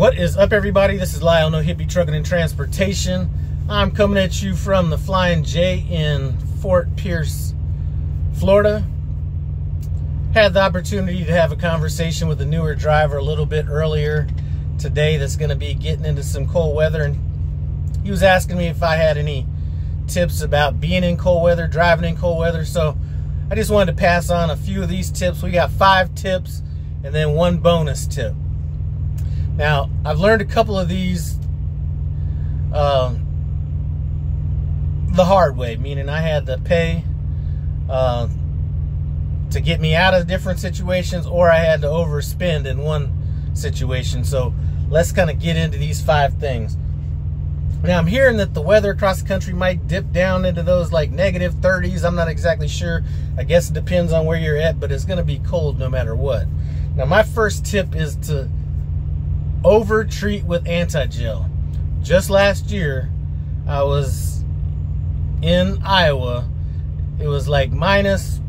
What is up, everybody? This is Lyle, No Hippie Trucking and Transportation. I'm coming at you from the Flying J in Fort Pierce, Florida. Had the opportunity to have a conversation with a newer driver a little bit earlier today that's going to be getting into some cold weather, and he was asking me if I had any tips about being in cold weather, driving in cold weather. So I just wanted to pass on a few of these tips. We got 5 tips and then 1 bonus tip. Now, I've learned a couple of these the hard way, meaning I had to pay to get me out of different situations, or I had to overspend in one situation. So let's kind of get into these 5 things. Now, I'm hearing that the weather across the country might dip down into those like negative 30s. I'm not exactly sure. I guess it depends on where you're at, but it's going to be cold no matter what. Now, my first tip is to over-treat with anti-gel. Just last year, I was in Iowa. It was like minus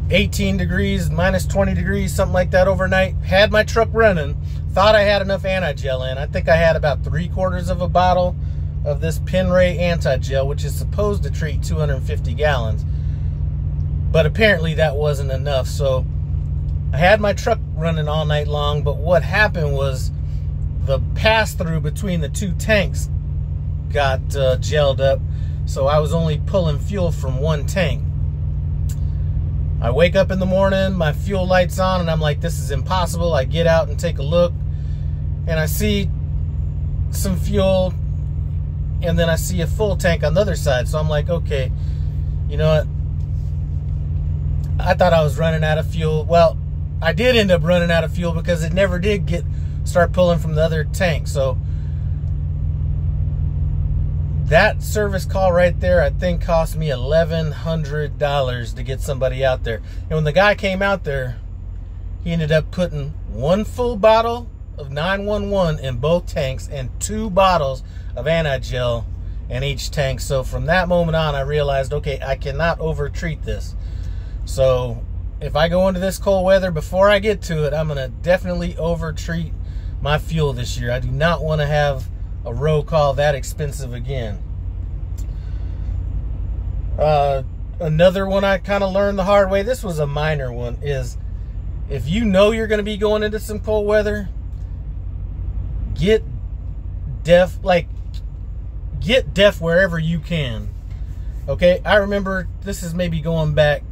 18 degrees, minus 20 degrees, something like that overnight. Had my truck running. Thought I had enough anti-gel in. I think I had about 3/4 of a bottle of this Penray anti-gel, which is supposed to treat 250 gallons. But apparently that wasn't enough. So I had my truck running all night long, but what happened was the pass-through between the 2 tanks got gelled up, so I was only pulling fuel from 1 tank. I wake up in the morning, my fuel light's on, and I'm like, this is impossible. I get out and take a look, and I see some fuel, and then I see a full tank on the other side. So I'm like, okay, you know what? I thought I was running out of fuel. Well, I did end up running out of fuel because it never did start pulling from the other tank. So that service call right there, I think, cost me $1,100 to get somebody out there. And when the guy came out there, he ended up putting 1 full bottle of 911 in both tanks and 2 bottles of anti-gel in each tank. So from that moment on, I realized, okay, I cannot over-treat this. So if I go into this cold weather, before I get to it, I'm going to definitely over-treat my fuel this year. I do not want to have a roll call that expensive again. Another one I kind of learned the hard way, this was a minor one, is if you know you're going to be going into some cold weather, get DEF wherever you can. Okay, I remember, this is maybe going back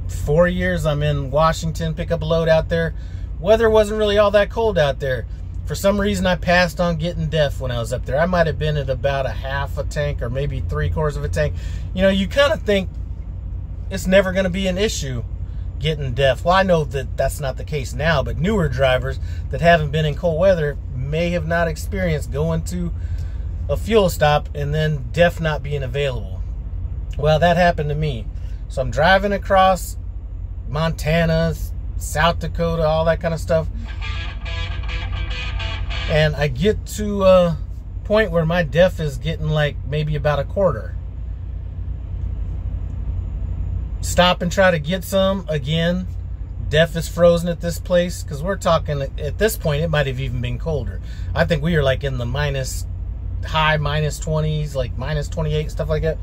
4 years. I'm in Washington, pick up a load out there. Weather wasn't really all that cold out there. For some reason, I passed on getting DEF when I was up there. I might have been at about a half a tank or maybe 3/4 of a tank. You know, you kind of think it's never going to be an issue getting DEF. Well, I know that that's not the case now, but newer drivers that haven't been in cold weather may have not experienced going to a fuel stop and then DEF not being available. Well, that happened to me. So I'm driving across Montana, South Dakota, all that kind of stuff. And I get to a point where my DEF is getting like maybe about 1/4. Stop and try to get some. Again, DEF is frozen at this place, because we're talking, at this point, it might have even been colder. I think we were like in the high minus 20s, like minus 28, stuff like that.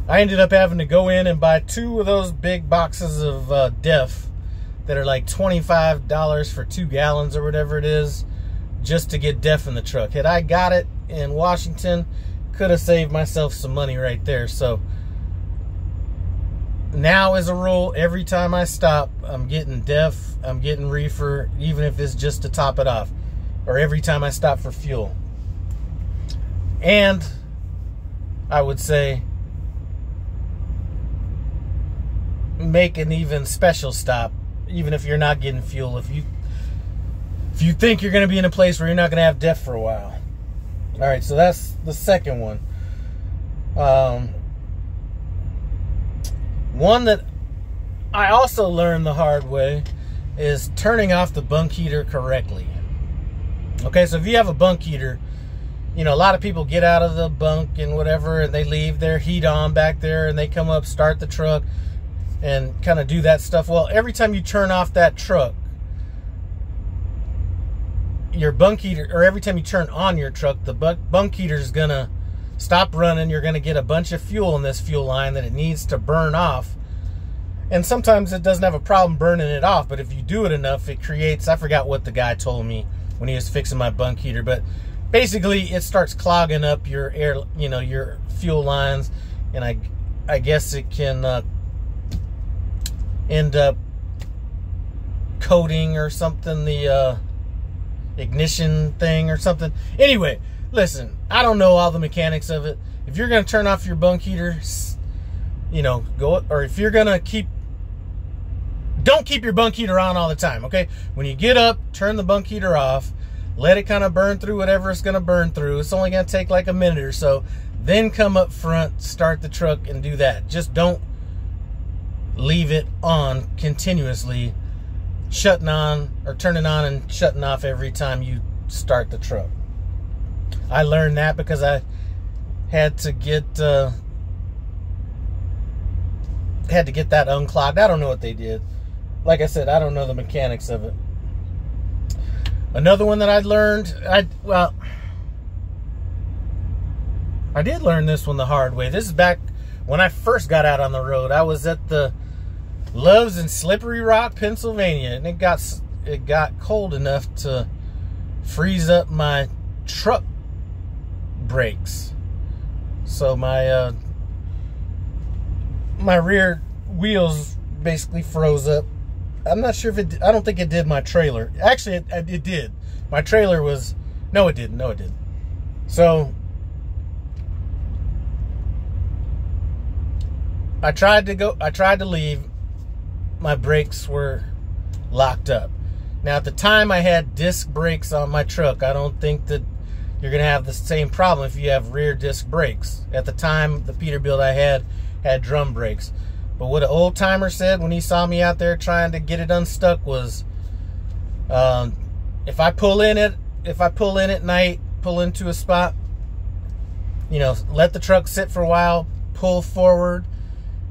I ended up having to go in and buy 2 of those big boxes of DEF that are like $25 for 2 gallons or whatever it is, just to get DEF in the truck. Had I got it in Washington, could have saved myself some money right there. So now, as a rule, every time I stop, I'm getting DEF, I'm getting reefer, even if it's just to top it off, or every time I stop for fuel. And I would say, make an even special stop, even if you're not getting fuel. If you think you're going to be in a place where you're not going to have DEF for a while. All right, so that's the second one. One that I also learned the hard way is turning off the bunk heater correctly. Okay, so if you have a bunk heater, you know, a lot of people get out of the bunk and whatever, and they leave their heat on back there, and they come up, start the truck, and kind of do that stuff. Well, every time you turn off that truck, your bunk heater, or every time you turn on your truck, the bunk heater is gonna stop running. You're gonna get a bunch of fuel in this fuel line that it needs to burn off. And sometimes it doesn't have a problem burning it off, but if you do it enough, it creates, I forgot what the guy told me when he was fixing my bunk heater, but basically it starts clogging up your air, you know, your fuel lines, and I guess it can end up coating or something, the ignition thing or something. Anyway, listen, I don't know all the mechanics of it. If you're going to turn off your bunk heater, you know, or if you're going to don't keep your bunk heater on all the time, okay? When you get up, turn the bunk heater off, let it kind of burn through whatever it's going to burn through. It's only going to take like a minute or so. Then come up front, start the truck, and do that. Just don't leave it on continuously, shutting on or turning on and shutting off every time you start the truck. I learned that because I had to get that unclogged. I don't know what they did. Like I said, I don't know the mechanics of it. Another one that I learned, I did learn this one the hard way. This is back when I first got out on the road. I was at the Loves in Slippery Rock, Pennsylvania, and it got cold enough to freeze up my truck brakes. So my rear wheels basically froze up. I'm not sure if it, I don't think it did my trailer. Actually, it did. My trailer was, no it didn't, no it didn't. So I tried to leave. My brakes were locked up. Now at the time I had disc brakes on my truck. I don't think that you're gonna have the same problem if you have rear disc brakes. At the time, the Peterbilt I had drum brakes. But what an old timer said when he saw me out there trying to get it unstuck was, if I pull in at night, pull into a spot, you know, let the truck sit for a while, pull forward,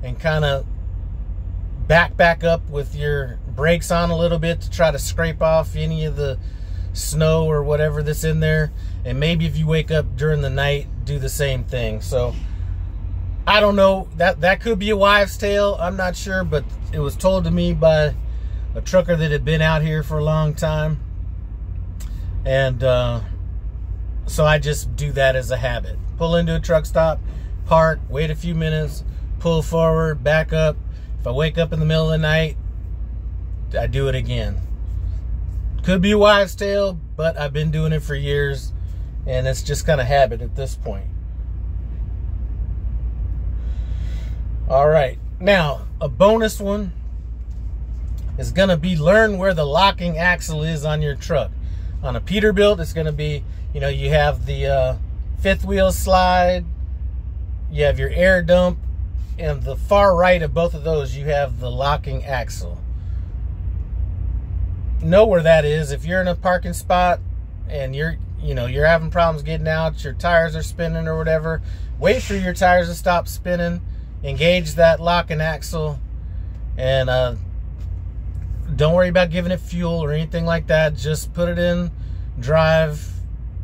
and kind of back up with your brakes on a little bit to try to scrape off any of the snow or whatever that's in there. And maybe if you wake up during the night, do the same thing. So I don't know, that could be a wives' tale, I'm not sure, but it was told to me by a trucker that had been out here for a long time. And so I just do that as a habit. Pull into a truck stop, park, wait a few minutes, pull forward, back up. If I wake up in the middle of the night, I do it again. Could be a wives' tale, but I've been doing it for years, and it's just kind of habit at this point. All right, now a bonus one is gonna be learn where the locking axle is on your truck. On a Peterbilt, it's gonna be, you know, you have the fifth wheel slide, you have your air dump, and the far right of both of those, you have the locking axle. Know where that is. If you're in a parking spot and you're having problems getting out, your tires are spinning or whatever, wait for your tires to stop spinning, engage that locking axle, and don't worry about giving it fuel or anything like that. Just put it in drive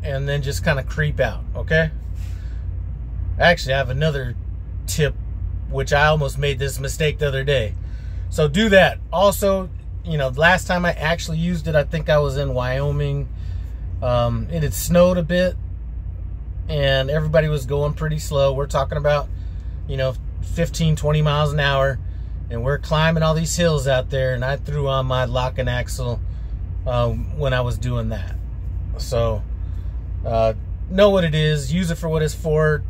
and then just kind of creep out, okay? Actually, I have another tip, which I almost made this mistake the other day. So do that. Also, you know, last time I actually used it, I think I was in Wyoming. It had snowed a bit and everybody was going pretty slow. We're talking about, you know, 15, 20 miles an hour, and we're climbing all these hills out there, and I threw on my locking axle when I was doing that. So know what it is, use it for what it's for.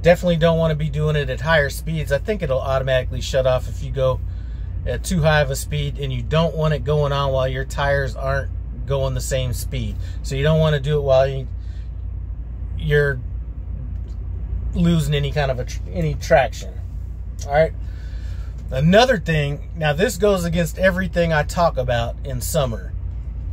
Definitely don't want to be doing it at higher speeds. I think it'll automatically shut off if you go at too high of a speed, and you don't want it going on while your tires aren't going the same speed. So you don't want to do it while you're losing any kind of any traction. All right. Another thing, now this goes against everything I talk about in summer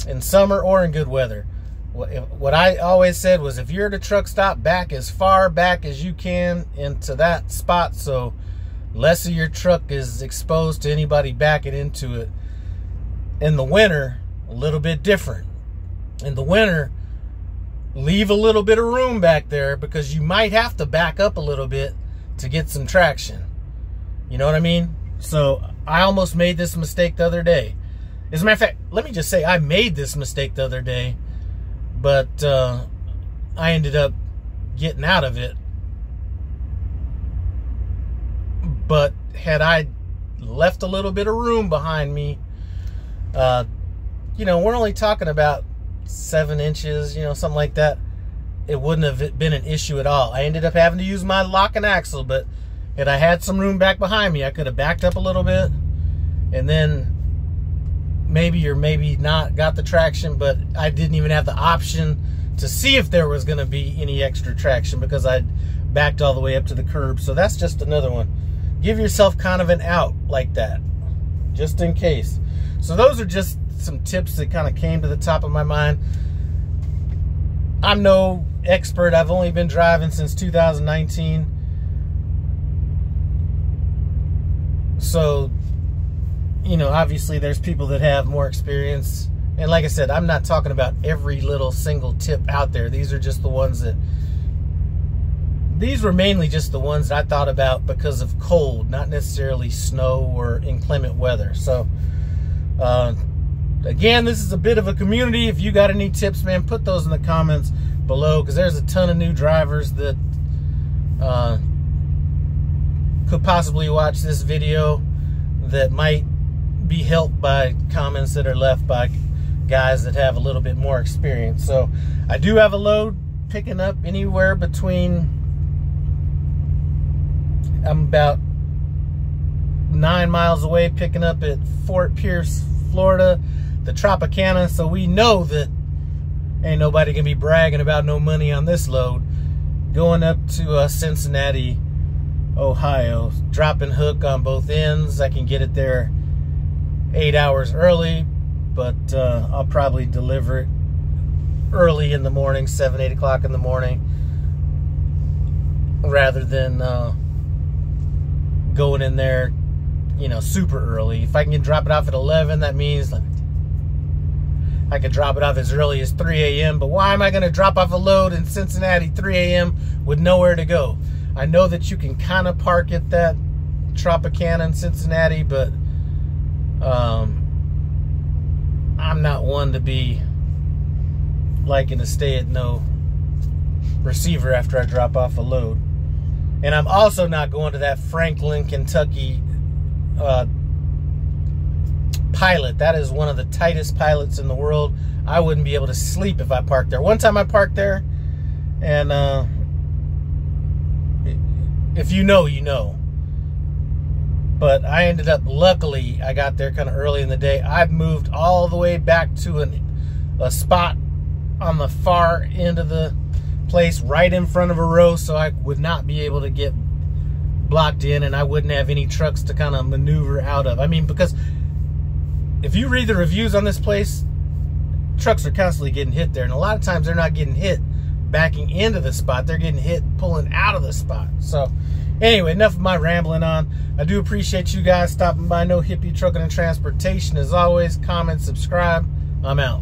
or in good weather. What I always said was, if you're at a truck stop, back as far back as you can into that spot so less of your truck is exposed to anybody backing into it. In the winter, a little bit different. In the winter, leave a little bit of room back there because you might have to back up a little bit to get some traction. You know what I mean? So I almost made this mistake the other day. As a matter of fact, let me just say I made this mistake the other day, but I ended up getting out of it. But had I left a little bit of room behind me, you know, we're only talking about 7 inches, you know, something like that. It wouldn't have been an issue at all. I ended up having to use my lock and axle, but had I had some room back behind me, I could have backed up a little bit and then maybe or maybe not got the traction, but I didn't even have the option to see if there was going to be any extra traction because I'd backed all the way up to the curb. So that's just another one. Give yourself kind of an out like that, just in case. So those are just some tips that kind of came to the top of my mind. I'm no expert. I've only been driving since 2019. So, you know, obviously there's people that have more experience. And like I said, I'm not talking about every little single tip out there. These are just the ones that, these were mainly just the ones that I thought about because of cold, not necessarily snow or inclement weather. So, again, this is a bit of a community. If you got any tips, man, put those in the comments below because there's a ton of new drivers that could possibly watch this video that might be helped by comments that are left by guys that have a little bit more experience. So I do have a load picking up anywhere between, I'm about 9 miles away, picking up at Fort Pierce, Florida, the Tropicana. So we know that ain't nobody gonna be bragging about no money on this load. Going up to Cincinnati, Ohio, dropping hook on both ends. I can get it there 8 hours early, but I'll probably deliver it early in the morning, 7, 8 o'clock in the morning, rather than going in there, you know, super early. If I can drop it off at 11, that means I could drop it off as early as 3 a.m. But why am I going to drop off a load in Cincinnati 3 a.m. with nowhere to go? I know that you can kind of park at that Tropicana in Cincinnati, but I'm not one to be liking to stay at no receiver after I drop off a load. And I'm also not going to that Franklin, Kentucky pilot. That is one of the tightest pilots in the world. I wouldn't be able to sleep if I parked there. One time I parked there, and if you know, you know. But I ended up, luckily, I got there kind of early in the day. I've moved all the way back to a spot on the far end of the place, right in front of a row, so I would not be able to get blocked in, and I wouldn't have any trucks to kind of maneuver out of. I mean, because if you read the reviews on this place, trucks are constantly getting hit there, and a lot of times they're not getting hit backing into the spot, they're getting hit pulling out of the spot. So anyway, enough of my rambling on. I do appreciate you guys stopping by. No Hippie Trucking and Transportation. As always, comment, subscribe. I'm out.